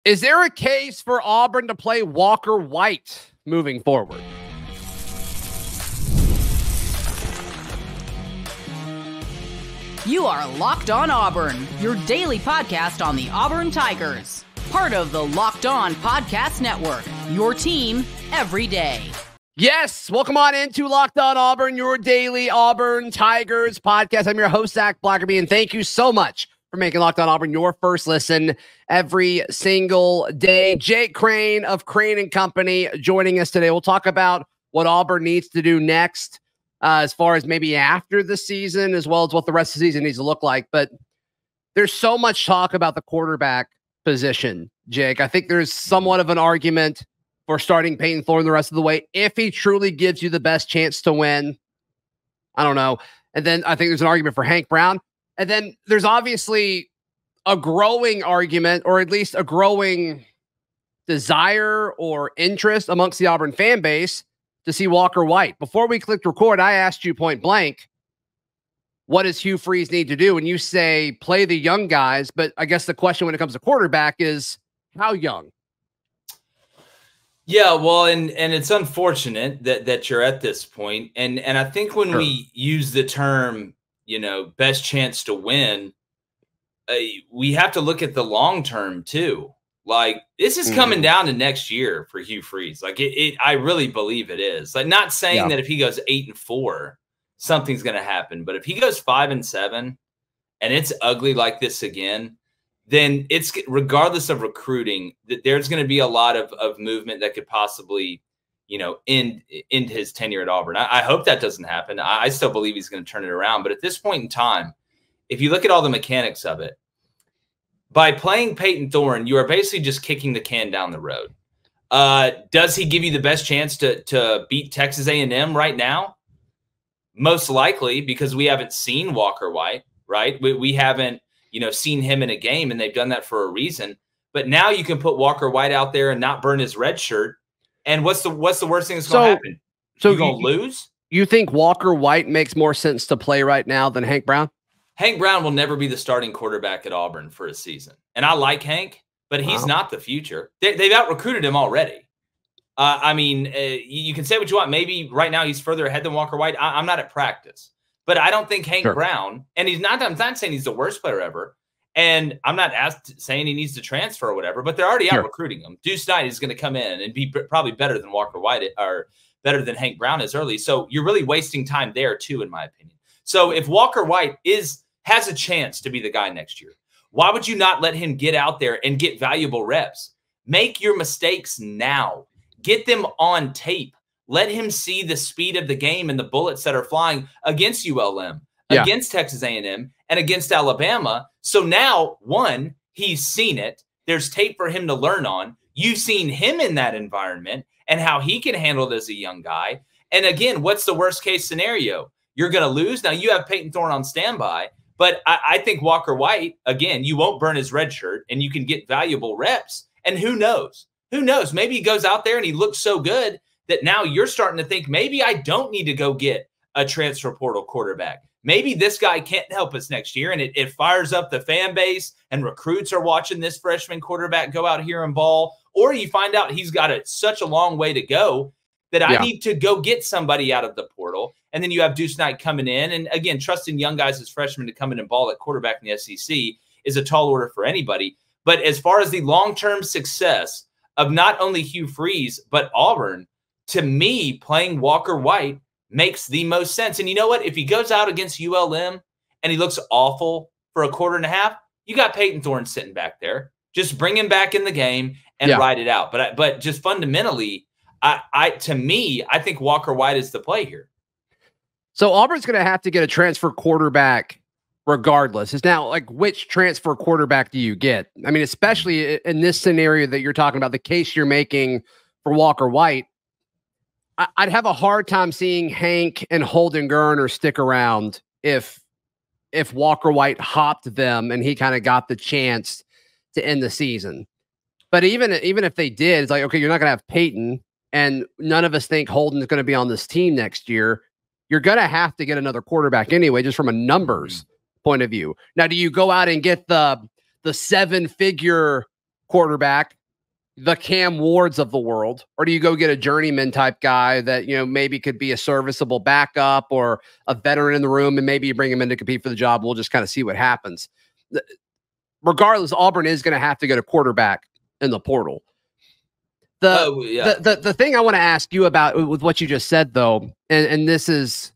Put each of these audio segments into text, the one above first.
Is there a case for Auburn to play Walker White moving forward? You are Locked On Auburn, your daily podcast on the Auburn Tigers. Part of the Locked On Podcast Network, your team every day. Yes, welcome on into Locked On Auburn, your daily Auburn Tigers podcast. I'm your host, Zach Blackerby, and thank you so much for making Locked On Auburn your first listen every single day. Jake Crane of Crane & Company joining us today. We'll talk about what Auburn needs to do next as far as maybe after the season, as well as what the rest of the season needs to look like. But there's so much talk about the quarterback position, Jake. I think there's somewhat of an argument for starting Payton Thorne the rest of the way if he truly gives you the best chance to win. I don't know. And then I think there's an argument for Hank Brown. And then there's obviously a growing argument, or at least a growing desire or interest amongst the Auburn fan base to see Walker White. Before we clicked record, I asked you point blank, what does Hugh Freeze need to do? And you say, play the young guys. But I guess the question when it comes to quarterback is, how young? Yeah, well, and it's unfortunate that you're at this point. And I think when we use the term, best chance to win, we have to look at the long term too. Like, this is coming down to next year for Hugh Freeze. Like, I really believe it is. Like, not saying that if he goes 8-4, something's going to happen. But if he goes 5-7 and it's ugly like this again, then it's, regardless of recruiting, that there's going to be a lot of movement that could possibly, end his tenure at Auburn. I hope that doesn't happen. I still believe he's going to turn it around. But at this point in time, if you look at all the mechanics of it, by playing Payton Thorne, you are basically just kicking the can down the road. Does he give you the best chance to beat Texas A&M right now? Most likely, because we haven't seen Walker White, right? We haven't, seen him in a game, and they've done that for a reason. But now you can put Walker White out there and not burn his red shirt. And what's the worst thing that's going to happen? So you're going to lose? You think Walker White makes more sense to play right now than Hank Brown? Hank Brown will never be the starting quarterback at Auburn for a season. And I like Hank, but he's not the future. They've out-recruited him already. You can say what you want. Maybe right now he's further ahead than Walker White. I'm not at practice. But I don't think Hank Brown, and I'm not saying he's the worst player ever, and I'm not saying he needs to transfer or whatever, but they're already out recruiting him. Deuce Knight is going to come in and be probably better than Walker White or better than Hank Brown is early. So you're really wasting time there too, in my opinion. So if Walker White has a chance to be the guy next year, why would you not let him get out there and get valuable reps? Make your mistakes now. Get them on tape. Let him see the speed of the game and the bullets that are flying against ULM, against Texas A&M, and against Alabama. So now, one, he's seen it. There's tape for him to learn on. You've seen him in that environment and how he can handle it as a young guy. And again, what's the worst case scenario? You're going to lose. Now, you have Payton Thorne on standby, but I think Walker White, again, you won't burn his red shirt and you can get valuable reps. And who knows? Who knows? Maybe he goes out there and he looks so good that now you're starting to think, maybe I don't need to go get a transfer portal quarterback. Maybe this guy can't help us next year. And it fires up the fan base and recruits are watching this freshman quarterback go out here and ball. Or you find out he's got such a long way to go that I need to go get somebody out of the portal. And then you have Deuce Knight coming in. And again, trusting young guys as freshmen to come in and ball at quarterback in the SEC is a tall order for anybody. But as far as the long-term success of not only Hugh Freeze, but Auburn, to me, playing Walker White makes the most sense. And you know what? If he goes out against ULM and he looks awful for a quarter and a half, you got Payton Thorne sitting back there. Just bring him back in the game and ride it out. But just fundamentally, to me, I think Walker White is the play here. So Auburn's going to have to get a transfer quarterback regardless. It's now like, which transfer quarterback do you get? I mean, especially in this scenario that you're talking about, the case you're making for Walker White, I'd have a hard time seeing Hank and Holden Geriner stick around if Walker White hopped them and he kind of got the chance to end the season. But even if they did, it's like, okay, you're not going to have Payton, and none of us think Holden's going to be on this team next year. You're going to have to get another quarterback anyway, just from a numbers point of view. Now, do you go out and get the 7-figure quarterback, the Cam Wards of the world, or do you go get a journeyman type guy that, maybe could be a serviceable backup or a veteran in the room, and maybe you bring him in to compete for the job? We'll just kind of see what happens. Regardless, Auburn is going to have to get a quarterback in the portal. The thing I want to ask you about with what you just said, though, and this is,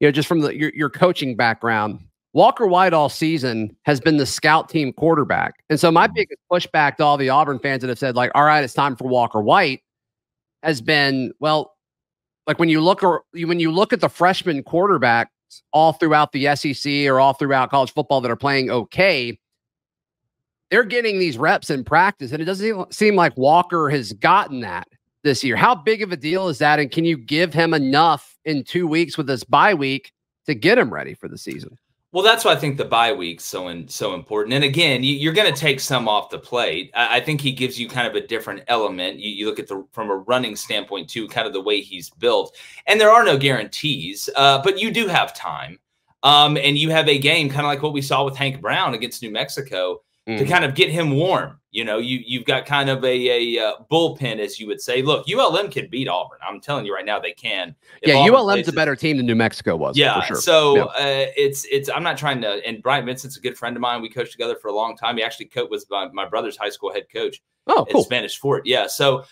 just from your coaching background, Walker White all season has been the scout team quarterback. And so my biggest pushback to all the Auburn fans that have said, like, all right, it's time for Walker White, has been, well, like when you look at the freshman quarterbacks all throughout the SEC or all throughout college football that are playing okay, they're getting these reps in practice, and it doesn't seem like Walker has gotten that this year. How big of a deal is that? And can you give him enough in 2 weeks with this bye week to get him ready for the season? Well, that's why I think the bye week's so important. And again, you're going to take some off the plate. I think he gives you kind of a different element. You look at from a running standpoint too, kind of the way he's built. And there are no guarantees, but you do have time. And you have a game kind of like what we saw with Hank Brown against New Mexico to kind of get him warm. You've got kind of a bullpen, as you would say. Look, ULM can beat Auburn. I'm telling you right now, they can. ULM's a better team than New Mexico was. Yeah, for sure. So it's. I'm not trying to. And Brian Vincent's a good friend of mine. We coached together for a long time. He actually was my brother's high school head coach. Oh, cool. In Spanish Fort. Yeah. So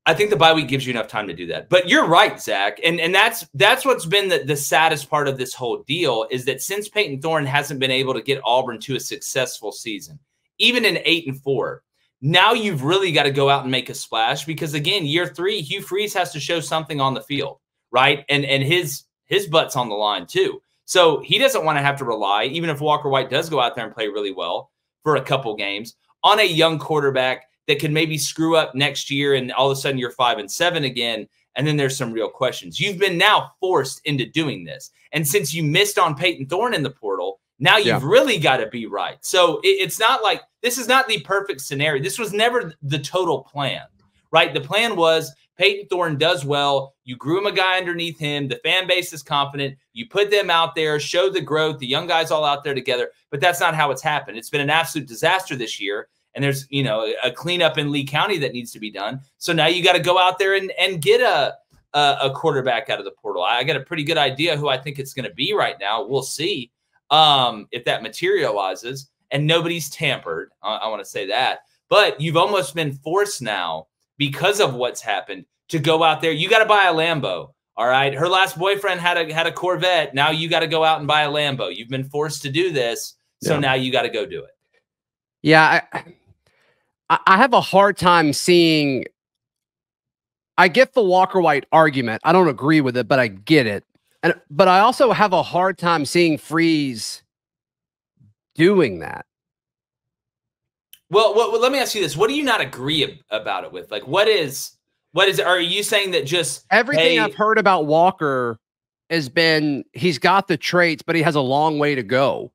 I think the bye week gives you enough time to do that. But you're right, Zach. And that's what's been the saddest part of this whole deal, is that since Payton Thorne hasn't been able to get Auburn to a successful season, even in 8-4, now you've really got to go out and make a splash, because again, year 3, Hugh Freeze has to show something on the field, right? And his butt's on the line too. So he doesn't want to have to rely, even if Walker White does go out there and play really well for a couple games, on a young quarterback that could maybe screw up next year, and all of a sudden you're 5-7 again. And then there's some real questions. You've been now forced into doing this. And since you missed on Payton Thorne in the portal, now you've really got to be right. So it's not like, this is not the perfect scenario. This was never the total plan, right? The plan was Payton Thorne does well. You groom a guy underneath him. The fan base is confident. You put them out there, show the growth, the young guys all out there together. But that's not how it's happened. It's been an absolute disaster this year. And there's, a cleanup in Lee County that needs to be done. So now you got to go out there and get a quarterback out of the portal. I got a pretty good idea who I think it's going to be right now. We'll see if that materializes. And nobody's tampered. I want to say that. But you've almost been forced now, because of what's happened, to go out there. You got to buy a Lambo. All right. Her last boyfriend had a Corvette. Now you got to go out and buy a Lambo. You've been forced to do this. So now you got to go do it. Yeah. I have a hard time seeing. I get the Walker White argument. I don't agree with it, but I get it. But I also have a hard time seeing Freeze doing that. Well, let me ask you this. What do you not agree about it with? Like, what is, are you saying that just everything I've heard about Walker has been, he's got the traits, but he has a long way to go.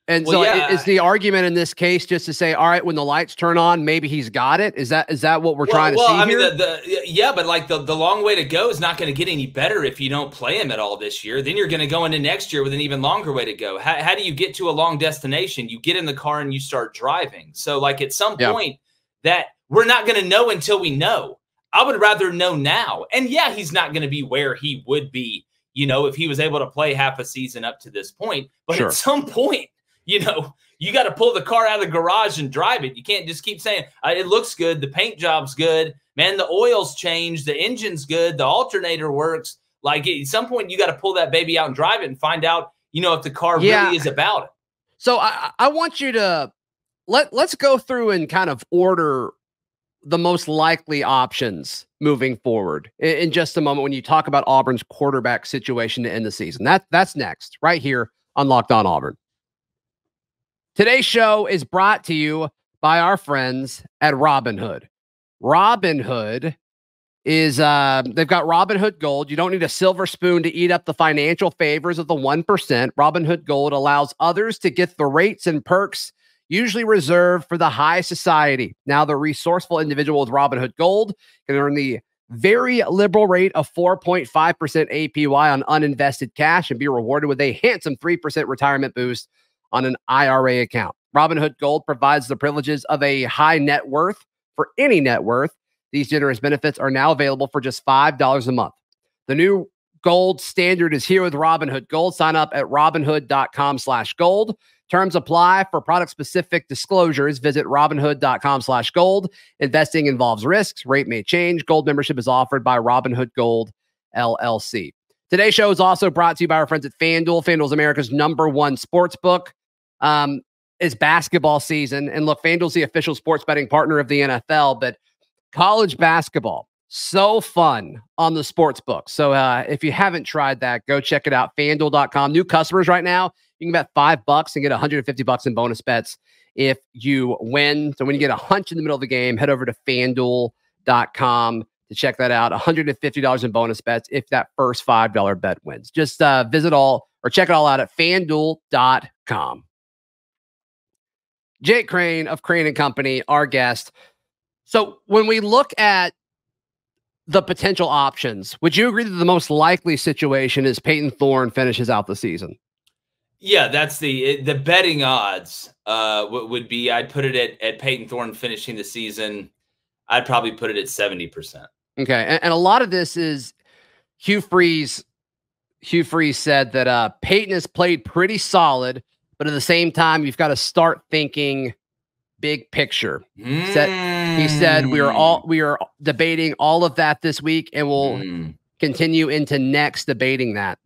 And so is the argument in this case just to say, all right, when the lights turn on, maybe he's got it? Is that what we're trying to see here? But like the long way to go is not going to get any better if you don't play him at all this year. Then you're going to go into next year with an even longer way to go. How do you get to a long destination? You get in the car and you start driving. So like at some point that we're not going to know until we know. I would rather know now. And yeah, he's not going to be where he would be, if he was able to play half a season up to this point. But at some point, you got to pull the car out of the garage and drive it. You can't just keep saying, it looks good. The paint job's good. Man, the oil's changed. The engine's good. The alternator works. Like at some point, you got to pull that baby out and drive it and find out, if the car really is about it. So I want you to let's go through and kind of order the most likely options moving forward in just a moment when you talk about Auburn's quarterback situation to end the season. That's next, right here on Locked On Auburn. Today's show is brought to you by our friends at Robinhood. Robinhood is, they've got Robinhood Gold. You don't need a silver spoon to eat up the financial favors of the 1%. Robinhood Gold allows others to get the rates and perks usually reserved for the high society. Now, the resourceful individual with Robinhood Gold can earn the very liberal rate of 4.5% APY on uninvested cash and be rewarded with a handsome 3% retirement boost on an IRA account. Robinhood Gold provides the privileges of a high net worth for any net worth. These generous benefits are now available for just $5 a month. The new Gold standard is here with Robinhood Gold. Sign up at robinhood.com/gold. Terms apply. For product-specific disclosures, visit robinhood.com/gold. Investing involves risks. Rate may change. Gold membership is offered by Robinhood Gold, LLC. Today's show is also brought to you by our friends at FanDuel. FanDuel is America's #1 sports book. It's basketball season. And look, FanDuel's the official sports betting partner of the NFL, but college basketball, so fun on the sports book. So if you haven't tried that, go check it out. FanDuel.com. New customers right now, you can bet $5 and get $150 in bonus bets if you win. So when you get a hunch in the middle of the game, head over to FanDuel.com to check that out. $150 in bonus bets if that first $5 bet wins. Just check it all out at FanDuel.com. Jake Crane of Crane & Company, our guest. So when we look at the potential options, would you agree that the most likely situation is Payton Thorne finishes out the season? Yeah, that's the betting odds would be, I'd put it at Payton Thorne finishing the season. I'd probably put it at 70%. Okay. And a lot of this is Hugh Freeze said that Payton has played pretty solid, but at the same time, you've got to start thinking big picture. He said we are debating all of that this week, and we'll continue into next debating that.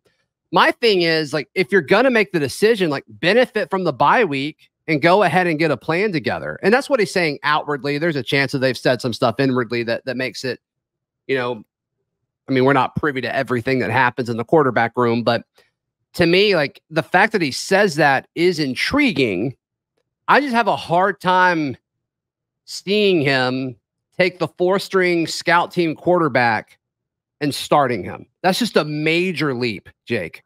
My thing is, like, if you're going to make the decision, like, benefit from the bye week and go ahead and get a plan together. And that's what he's saying outwardly. There's a chance that they've said some stuff inwardly that makes it, I mean, we're not privy to everything that happens in the quarterback room, but to me, like, the fact that he says that is intriguing. I just have a hard time seeing him take the 4-string scout team quarterback and starting him. That's just a major leap, Jake.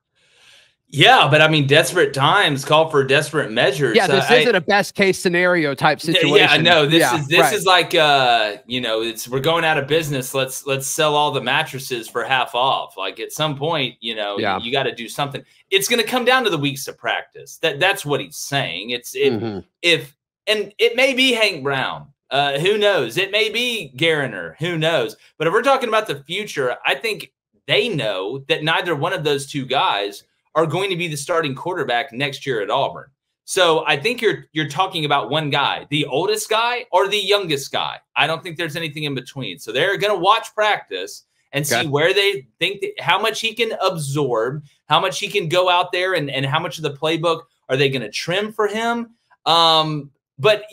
Yeah, but I mean, desperate times call for desperate measures. Yeah, this isn't a best case scenario type situation. Yeah, no, this is like we're going out of business. Let's sell all the mattresses for half off. Like, at some point, you got to do something. It's going to come down to the weeks of practice. That's what he's saying. And it may be Hank Brown. Who knows? It may be Garner. Who knows? But if we're talking about the future, I think they know that neither one of those two guys are going to be the starting quarterback next year at Auburn. So I think you're talking about one guy, the oldest guy or the youngest guy. I don't think there's anything in between. So they're going to watch practice and see where they think how much he can absorb, how much he can go out there, and how much of the playbook are they going to trim for him. But,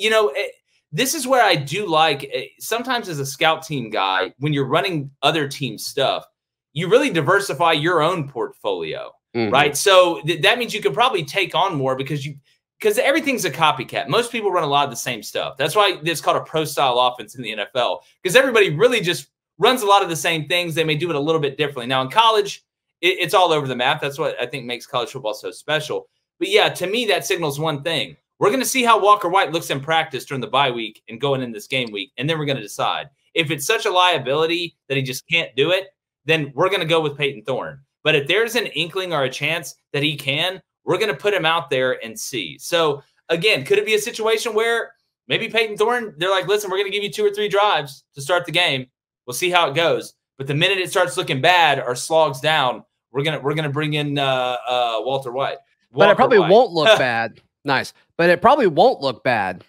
this is where I do like, sometimes as a scout team guy, when you're running other team stuff, you really diversify your own portfolio. Right. So that means you could probably take on more because everything's a copycat. Most people run a lot of the same stuff. That's why it's called a pro style offense in the NFL, because everybody really just runs a lot of the same things. They may do it a little bit differently. Now in college, it's all over the map. That's what I think makes college football so special. But yeah, to me, that signals one thing. We're going to see how Walker White looks in practice during the bye week and going in this game week. And then we're going to decide if it's such a liability that he just can't do it, then we're going to go with Payton Thorne. But if there's an inkling or a chance that he can, we're going to put him out there and see. So, again, could it be a situation where maybe Payton Thorne, they're like, listen, we're going to give you 2 or 3 drives to start the game. We'll see how it goes. But the minute it starts looking bad or slogs down, we're gonna bring in Walker White. But it probably won't look bad. Nice. But it probably won't look bad.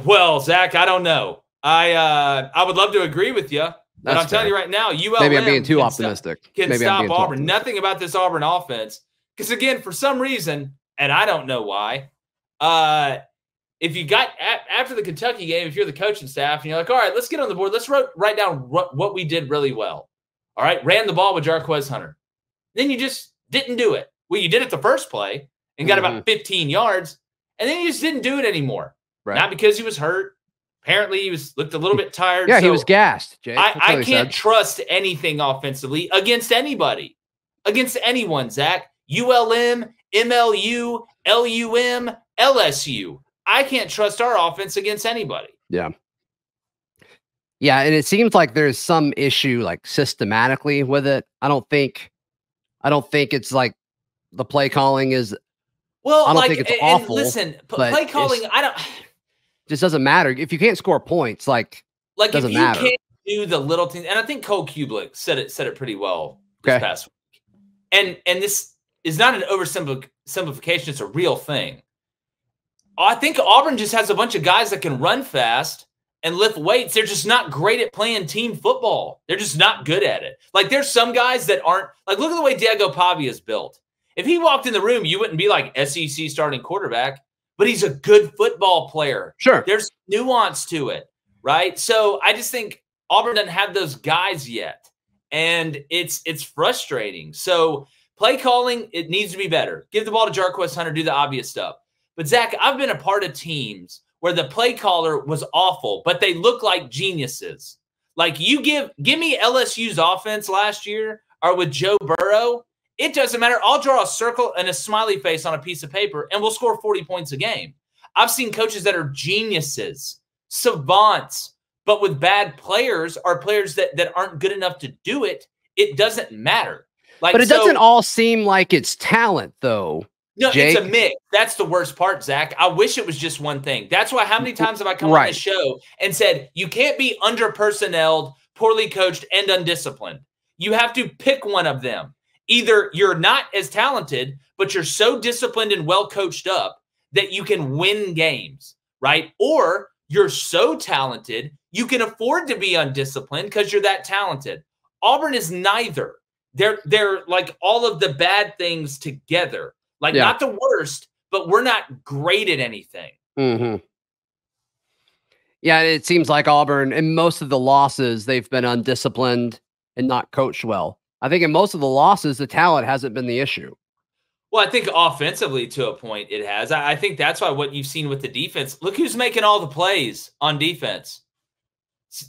Well, Zach, I don't know. I would love to agree with you. But I'm telling you right now, ULM maybe I'm being too optimistic. Can stop Auburn. Nothing about this Auburn offense. Because, again, for some reason, and I don't know why, if you got after the Kentucky game, if you're the coaching staff and you're like, all right, let's get on the board. Let's write down what we did really well. All right, ran the ball with Jarquez Hunter. Then you just didn't do it. Well, you did it the first play and got about 15 yards, and then you just didn't do it anymore. Right. Not because he was hurt. Apparently, he looked a little bit tired. Yeah, so he was gassed, Jake. I can't trust anything offensively against anybody, against anyone, Zach. ULM, MLU, LUM, LSU. I can't trust our offense against anybody. Yeah. Yeah, and it seems like there's some issue, like, systematically with it. I don't think it's like the play calling is Well, I don't think it's awful. Listen, play calling, just doesn't matter. If you can't score points, it doesn't matter. Can't do the little things, and I think Cole Kublik said it pretty well this past week. And this is not an oversimplification, it's a real thing. I think Auburn just has a bunch of guys that can run fast and lift weights. They're just not great at playing team football. They're just not good at it. There's some guys that aren't, look at the way Diego Pavia is built. If he walked in the room, you wouldn't be like SEC starting quarterback, but he's a good football player. Sure. There's nuance to it, right? So I just think Auburn doesn't have those guys yet, and it's frustrating. So play calling, it needs to be better. Give the ball to Jarquez Hunter, do the obvious stuff. But, Zach, I've been a part of teams where the play caller was awful, but they look like geniuses. You give me LSU's offense last year or with Joe Burrow, it doesn't matter. I'll draw a circle and a smiley face on a piece of paper, and we'll score 40 points a game. I've seen coaches that are geniuses, savants, but with bad players or players that aren't good enough to do it, it doesn't matter. But it doesn't all seem like it's talent, though. No, Jake? It's a mix. That's the worst part, Zach. I wish it was just one thing. That's why how many times have I come on the show and said, you can't be under-personnelled, poorly coached, and undisciplined. You have to pick one of them. Either you're not as talented, but you're so disciplined and well coached up that you can win games, right? Or you're so talented, you can afford to be undisciplined because you're that talented. Auburn is neither. They're like all of the bad things together. Not the worst, but we're not great at anything. Mm-hmm. Yeah, it seems like Auburn, in most of the losses, they've been undisciplined and not coached well. I think in most of the losses, the talent hasn't been the issue. Well, I think offensively, to a point, it has. I think that's why what you've seen with the defense. Look who's making all the plays on defense.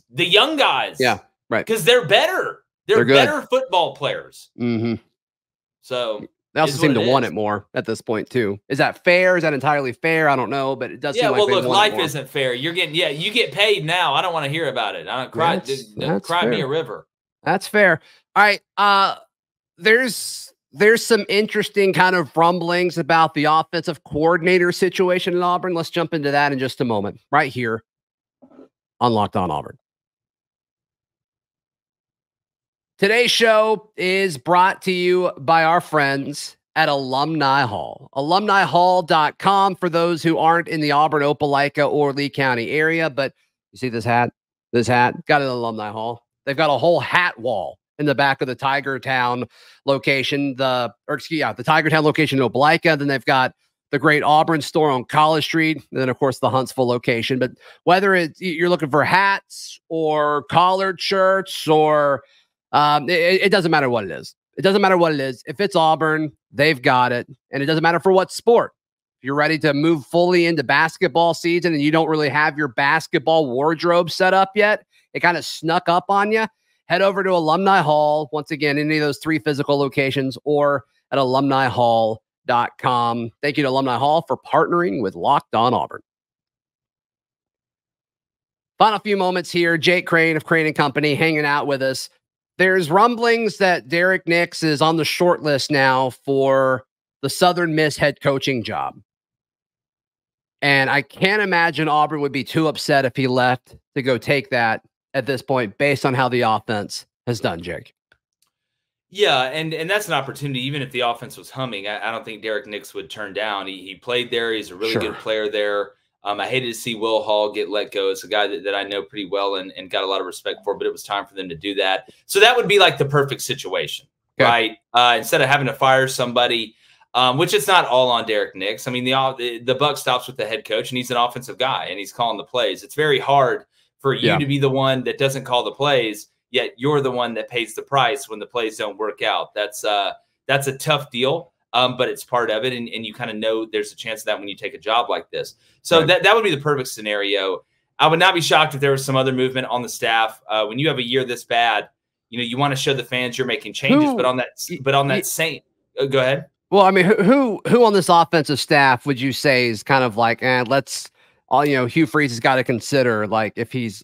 The young guys. Yeah, right. Because they're better. They're better football players. Mm-hmm. So they also seem to want it more at this point, too. Is that fair? Is that entirely fair? I don't know, but it does seem like look, life isn't fair. You get paid now. I don't want to hear about it. I don't cry. Cry me a river. That's fair. All right. There's some interesting kind of rumblings about the offensive coordinator situation in Auburn. Let's jump into that in just a moment, right here on Locked On Auburn. Today's show is brought to you by our friends at Alumni Hall. AlumniHall.com for those who aren't in the Auburn, Opelika, or Lee County area. But you see this hat? This hat got an Alumni Hall. They've got a whole hat wall in the back of the Tiger Town location, the Tiger Town location in Opelika. Then they've got the Great Auburn store on College Street, and then of course the Huntsville location. But whether you're looking for hats or collared shirts or it doesn't matter what it is. It doesn't matter what it is. If it's Auburn, they've got it, and it doesn't matter for what sport. If you're ready to move fully into basketball season and you don't really have your basketball wardrobe set up yet, it kind of snuck up on you, head over to Alumni Hall. Once again, any of those 3 physical locations or at alumnihall.com. Thank you to Alumni Hall for partnering with Locked On Auburn. Final few moments here. Jake Crane of Crane & Company hanging out with us. There's rumblings that Derek Nix is on the short list now for the Southern Miss head coaching job. And I can't imagine Auburn would be too upset if he left to go take that at this point, based on how the offense has done, Jake. Yeah, and that's an opportunity. Even if the offense was humming, I don't think Derek Nix would turn down. He played there. He's a really good player there. I hated to see Will Hall get let go. It's a guy that I know pretty well and got a lot of respect for, but it was time for them to do that. So that would be like the perfect situation, right? Instead of having to fire somebody, which it's not all on Derek Nix. I mean, the buck stops with the head coach, and he's an offensive guy, and he's calling the plays. It's very hard for you to be the one that doesn't call the plays, yet you're the one that pays the price when the plays don't work out. That's a tough deal. But it's part of it, and you kind of know there's a chance of that when you take a job like this. So that would be the perfect scenario. I would not be shocked if there was some other movement on the staff. When you have a year this bad, you want to show the fans you're making changes. But on that same, go ahead. Well, I mean, who on this offensive staff would you say is kind of like, Hugh Freeze has got to consider, like, if he's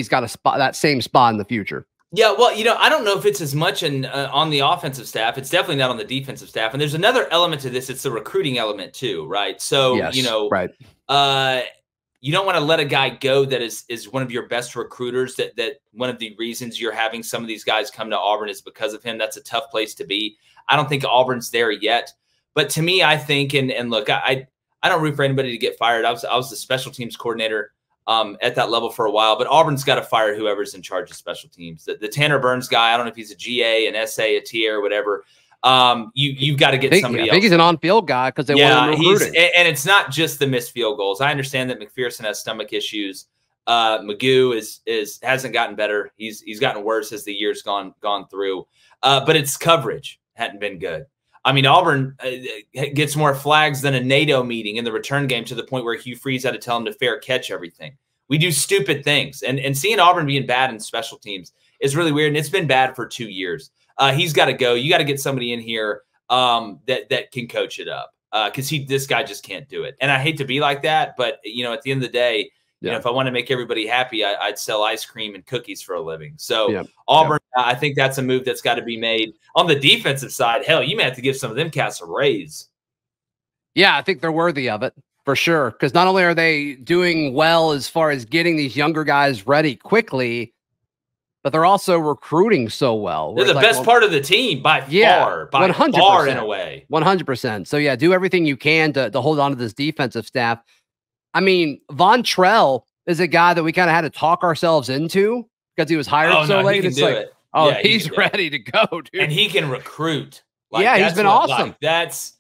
got a spot, that same spot in the future? Yeah, well, I don't know if it's as much on the offensive staff. It's definitely not on the defensive staff. And there's another element to this. It's the recruiting element too, right? So, yes, right. You don't want to let a guy go that is one of your best recruiters. That one of the reasons you're having some of these guys come to Auburn is because of him. That's a tough place to be. I don't think Auburn's there yet. But to me, I think, and look, I don't root for anybody to get fired. I was the special teams coordinator at that level for a while, but Auburn's got to fire whoever's in charge of special teams. The Tanner Burns guy, I don't know if he's a GA, an SA, a TA, or whatever. You've got to get somebody else. I think he's an on-field guy because they want him recruiting. And it's not just the missed field goals. I understand that McPherson has stomach issues. Magoo hasn't gotten better. He's gotten worse as the years gone through. But its coverage hadn't been good. I mean, Auburn gets more flags than a NATO meeting in the return game, to the point where Hugh Freeze had to tell him to fair catch everything. We do stupid things. And seeing Auburn being bad in special teams is really weird. And it's been bad for 2 years. He's got to go. You got to get somebody in here that can coach it up, because this guy just can't do it. And I hate to be like that, but at the end of the day, if I want to make everybody happy, I'd sell ice cream and cookies for a living. So Auburn, I think that's a move that's got to be made. On the defensive side, hell, you may have to give some of them cats a raise. Yeah, I think they're worthy of it for sure, because not only are they doing well as far as getting these younger guys ready quickly, but they're also recruiting so well. They're the best part of the team by far, 100%, in a way. 100%. So, yeah, do everything you can to hold on to this defensive staff. I mean, Von Trell is a guy that we kind of had to talk ourselves into because he was hired so late. It's like, he's ready to go, dude. And he can recruit. He's been awesome. It's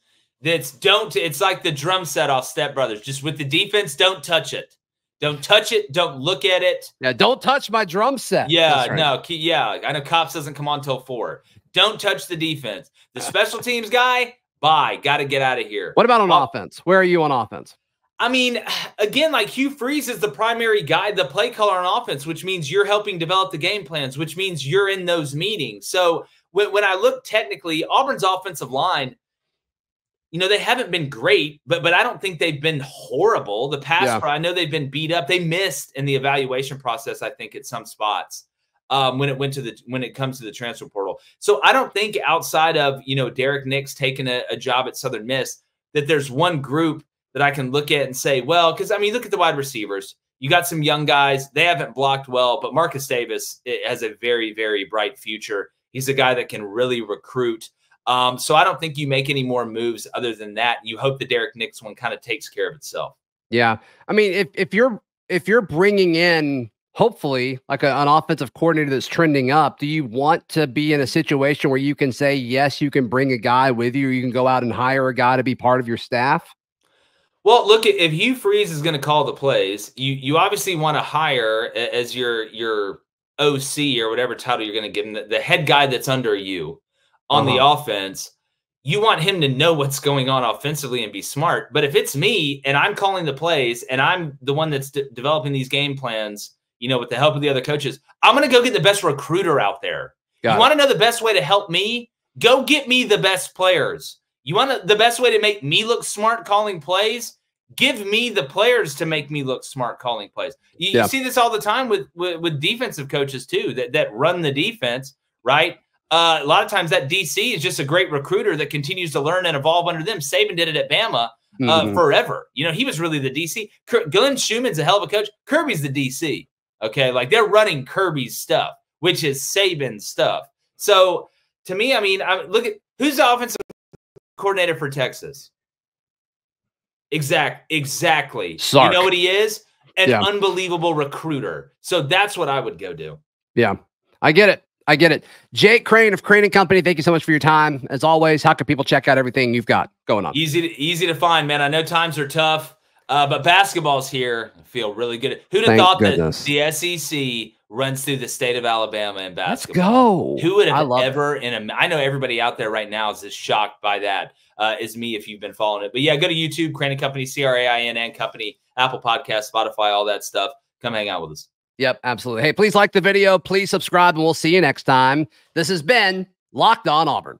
like the drum set off Step Brothers. Just with the defense, don't touch it. Don't touch it. Don't look at it. Yeah, don't touch my drum set. Yeah, right. No. Yeah, I know Cops doesn't come on till 4. Don't touch the defense. The special teams guy, bye. Got to get out of here. What about on offense? Where are you on offense? I mean, again, like Hugh Freeze is the primary guy, the play caller on offense, which means you're helping develop the game plans, which means you're in those meetings. So when I look technically, Auburn's offensive line, they haven't been great, but I don't think they've been horrible. The pass, I know they've been beat up. They missed in the evaluation process, I think, at some spots when it comes to the transfer portal. So I don't think outside of Derek Nix taking a job at Southern Miss that there's one group that I can look at and say, well, because I mean, look at the wide receivers. You got some young guys; they haven't blocked well, but Marcus Davis has a very, very bright future. He's a guy that can really recruit. So I don't think you make any more moves other than that. You hope the Derek Nix one kind of takes care of itself. Yeah, I mean, if you're bringing in hopefully like an offensive coordinator that's trending up, do you want to be in a situation where you can say yes, you can bring a guy with you, or you can go out and hire a guy to be part of your staff? Well, look, if Hugh Freeze is going to call the plays, you obviously want to hire as your OC or whatever title you're going to give him, the head guy that's under you on the offense. You want him to know what's going on offensively and be smart. But if it's me and I'm calling the plays and I'm the one that's developing these game plans, with the help of the other coaches, I'm going to go get the best recruiter out there. You want to know the best way to help me? Go get me the best players. You want the best way to make me look smart calling plays? Give me the players to make me look smart calling plays. You see this all the time with defensive coaches too, that run the defense, right? A lot of times that DC is just a great recruiter that continues to learn and evolve under them. Saban did it at Bama forever. He was really the DC. Glenn Schumann's a hell of a coach. Kirby's the DC. Okay, like they're running Kirby's stuff, which is Saban's stuff. So to me, I mean, look at who's the offensive coordinator for Texas. Exactly. Sark. You know what he is? An unbelievable recruiter. So that's what I would go do. Yeah, I get it. Jake Crane of Crane & Company, thank you so much for your time. As always, how can people check out everything you've got going on? Easy to find, man. I know times are tough, but basketball's here. I feel really good. Who'd have thought that the SEC runs through the state of Alabama in basketball? Let's go. Who would have ever I know everybody out there right now is just shocked by that. Is me if you've been following it. But yeah, go to YouTube, Crane & Company, CRAIN & Company, Apple Podcasts, Spotify, all that stuff. Come hang out with us. Yep, absolutely. Hey, please like the video. Please subscribe, and we'll see you next time. This has been Locked On Auburn.